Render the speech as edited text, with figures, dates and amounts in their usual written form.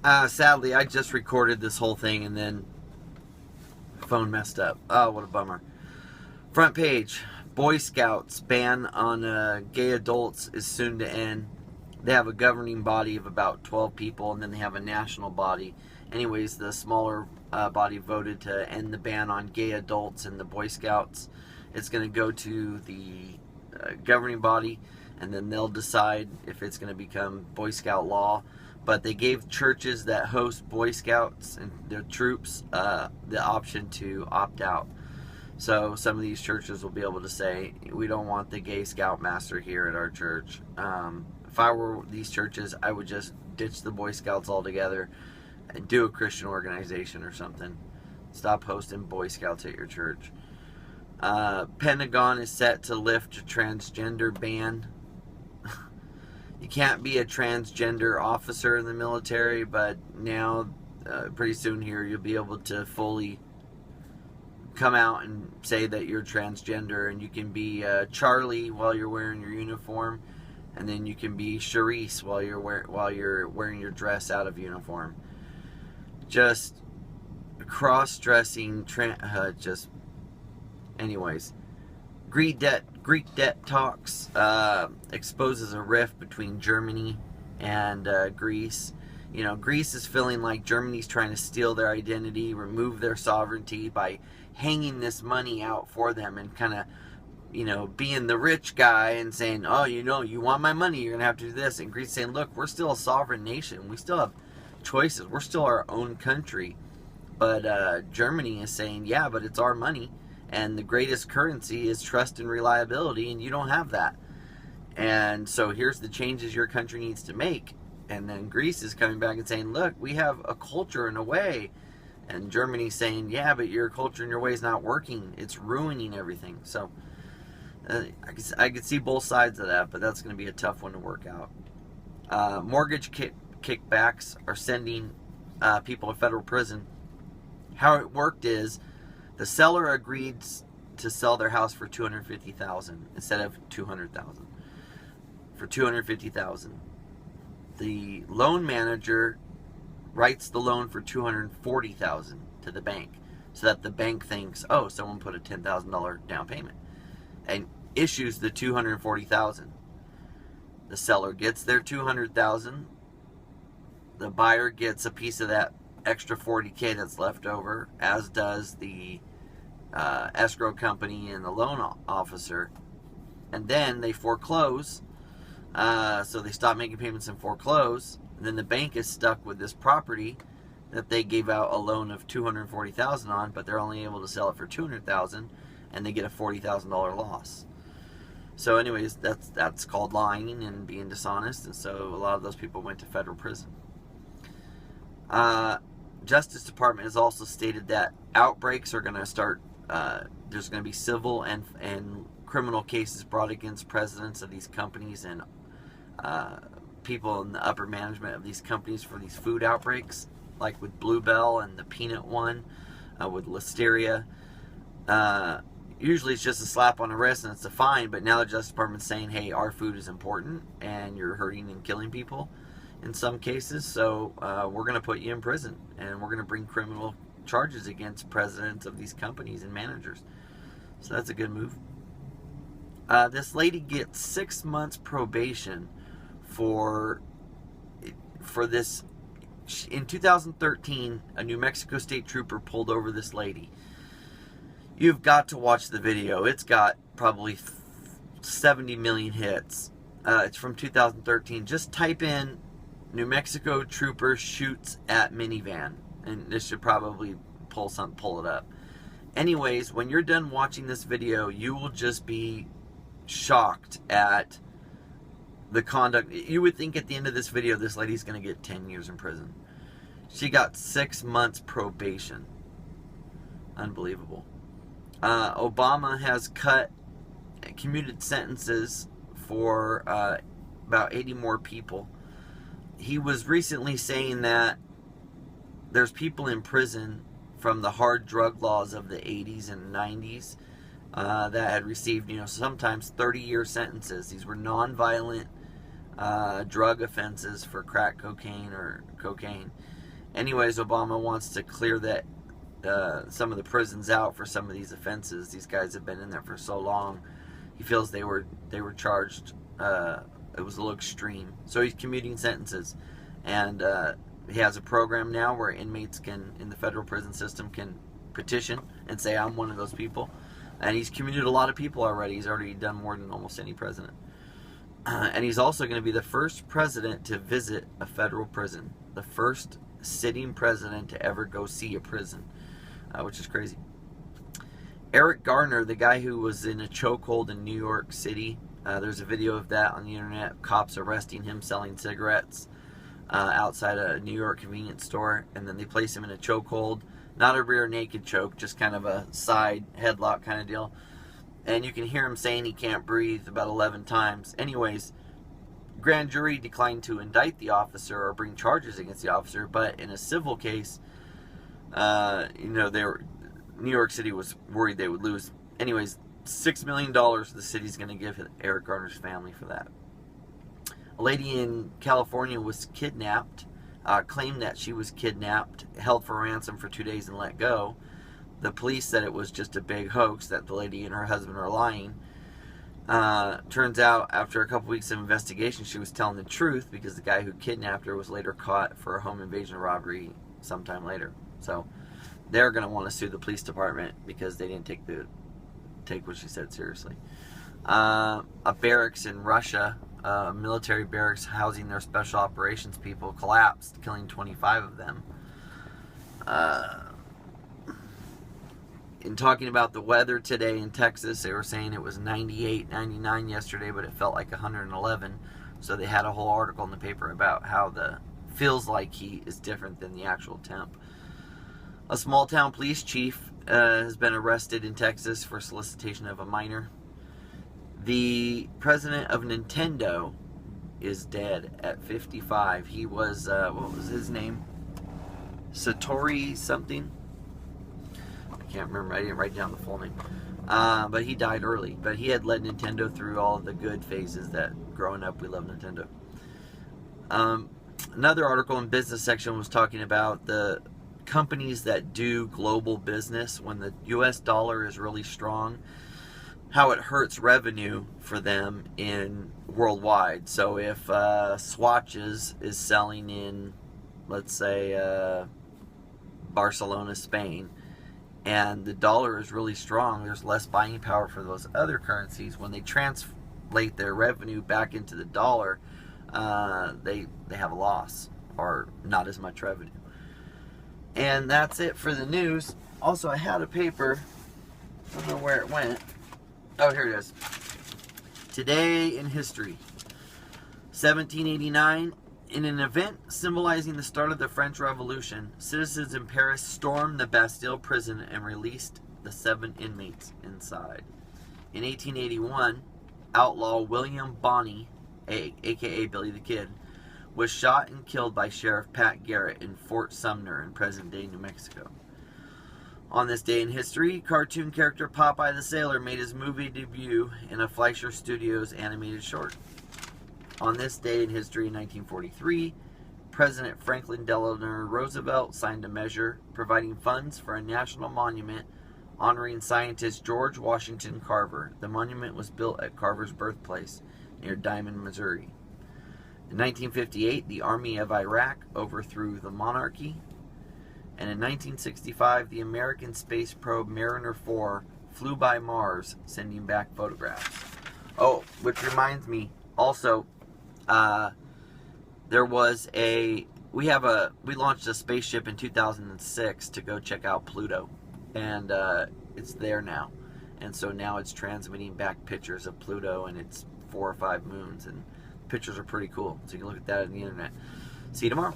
Sadly, I just recorded this whole thing and then phone messed up. Oh, what a bummer. Front page. Boy Scouts ban on gay adults is soon to end. They have a governing body of about 12 people, and then they have a national body. Anyways, the smaller body voted to end the ban on gay adults and the Boy Scouts. It's going to go to the governing body, and then they'll decide if it's going to become Boy Scout law. But they gave churches that host Boy Scouts and their troops the option to opt out. So some of these churches will be able to say, we don't want the gay scoutmaster here at our church. If I were these churches, I would just ditch the Boy Scouts altogether and do a Christian organization or something. Stop hosting Boy Scouts at your church. Pentagon is set to lift a transgender ban. You can't be a transgender officer in the military, but now, pretty soon here, you'll be able to fully come out and say that you're transgender, and you can be Charlie while you're wearing your uniform, and then you can be Charisse while you're wearing your dress out of uniform. Just cross-dressing, anyways. Greek debt talks exposes a rift between Germany and Greece. You know, Greece is feeling like Germany's trying to steal their identity, remove their sovereignty by hanging this money out for them and kind of, you know, being the rich guy and saying, oh, you know, you want my money, you're going to have to do this. And Greece saying, look, we're still a sovereign nation. We still have choices. We're still our own country. But Germany is saying, yeah, but it's our money. And the greatest currency is trust and reliability, and you don't have that. And so here's the changes your country needs to make. And then Greece is coming back and saying, look, we have a culture and a way. And Germany's saying, yeah, but your culture and your way is not working. It's ruining everything. So I could see both sides of that, but that's going to be a tough one to work out. Mortgage kickbacks are sending people to federal prison. How it worked is, the seller agreed to sell their house for $250,000 instead of $200,000. For $250,000, the loan manager writes the loan for $240,000 to the bank, so that the bank thinks, oh, someone put a $10,000 down payment, and issues the $240,000. The seller gets their $200,000. The buyer gets a piece of that extra $40K that's left over, as does the escrow company and the loan officer, and then they foreclose. So they stop making payments and foreclose, and then the bank is stuck with this property that they gave out a loan of $240,000 on, but they're only able to sell it for $200,000, and they get a $40,000 loss. So anyways, that's called lying and being dishonest, and so a lot of those people went to federal prison. Justice Department has also stated that outbreaks are going to start. There's going to be civil and criminal cases brought against presidents of these companies and people in the upper management of these companies for these food outbreaks, like with Bluebell and the peanut one, with Listeria. Usually it's just a slap on the wrist and it's a fine, but now the Justice Department's saying, hey, our food is important and you're hurting and killing people in some cases, so we're going to put you in prison, and we're going to bring criminal charges against presidents of these companies and managers. So that's a good move. This lady gets 6 months probation for this. In 2013, a New Mexico state trooper pulled over this lady. You've got to watch the video. It's got probably 70 million hits. It's from 2013. Just type in New Mexico trooper shoots at minivan, and this should probably pull it up. Anyways, when you're done watching this video, you will just be shocked at the conduct. You would think at the end of this video, this lady's going to get 10 years in prison. She got 6 months probation. Unbelievable. Obama has commuted sentences for about 80 more people. He was recently saying that there's people in prison from the hard drug laws of the 80s and 90s that had received, sometimes 30-year sentences. These were non-violent drug offenses for crack cocaine or cocaine. Anyways, Obama wants to clear that some of the prisons out for some of these offenses. These guys have been in there for so long. He feels they were charged. It was a little extreme. So he's commuting sentences, and he has a program now where inmates can, in the federal prison system, can petition and say, I'm one of those people. And he's commuted a lot of people already. He's already done more than almost any president. And he's also going to be the first president to visit a federal prison. The first sitting president to ever go see a prison, which is crazy. Eric Garner, the guy who was in a chokehold in New York City, there's a video of that on the internet. Cops arresting him selling cigarettes outside a New York convenience store, and then they place him in a chokehold. Not a rear naked choke, just kind of a side headlock kind of deal. And you can hear him saying he can't breathe about 11 times. Anyways, grand jury declined to indict the officer or bring charges against the officer, but in a civil case, New York City was worried they would lose. Anyways, $6 million the city's going to give Eric Garner's family for that. A lady in California was kidnapped, claimed that she was kidnapped, held for ransom for 2 days and let go. The police said it was just a big hoax, that the lady and her husband are lying. Turns out, after a couple weeks of investigation, she was telling the truth, because the guy who kidnapped her was later caught for a home invasion robbery sometime later. So they're going to want to sue the police department because they didn't take what she said seriously. A barracks in Russia, military barracks housing their special operations people, collapsed, killing 25 of them. In talking about the weather today in Texas, they were saying it was 98, 99 yesterday, but it felt like 111. So they had a whole article in the paper about how the feels like heat is different than the actual temp. A small town police chief has been arrested in Texas for solicitation of a minor. The president of Nintendo is dead at 55. He was, what was his name? Satoru something? I can't remember. I didn't write down the full name. But he died early. But he had led Nintendo through all of the good phases that growing up we love Nintendo. Another article in business section was talking about the companies that do global business when the US dollar is really strong, how it hurts revenue for them in worldwide. So if Swatches is selling in, let's say, Barcelona, Spain, and the dollar is really strong, there's less buying power for those other currencies. When they translate their revenue back into the dollar, they have a loss or not as much revenue. And that's it for the news. Also, I had a paper. I don't know where it went. Oh, here it is. Today in history. 1789. In an event symbolizing the start of the French Revolution, citizens in Paris stormed the Bastille prison and released the 7 inmates inside. In 1881, outlaw William Bonney, aka Billy the Kid, was shot and killed by Sheriff Pat Garrett in Fort Sumner in present-day New Mexico. On this day in history, cartoon character Popeye the Sailor made his movie debut in a Fleischer Studios animated short. On this day in history in 1943, President Franklin Delano Roosevelt signed a measure providing funds for a national monument honoring scientist George Washington Carver. The monument was built at Carver's birthplace near Diamond, Missouri. In 1958, the Army of Iraq overthrew the monarchy. And in 1965, the American space probe Mariner 4 flew by Mars, sending back photographs. Oh, which reminds me, also, there was we launched a spaceship in 2006 to go check out Pluto, and it's there now, and so now it's transmitting back pictures of Pluto and its 4 or 5 moons, and pictures are pretty cool, so you can look at that on the internet. See you tomorrow.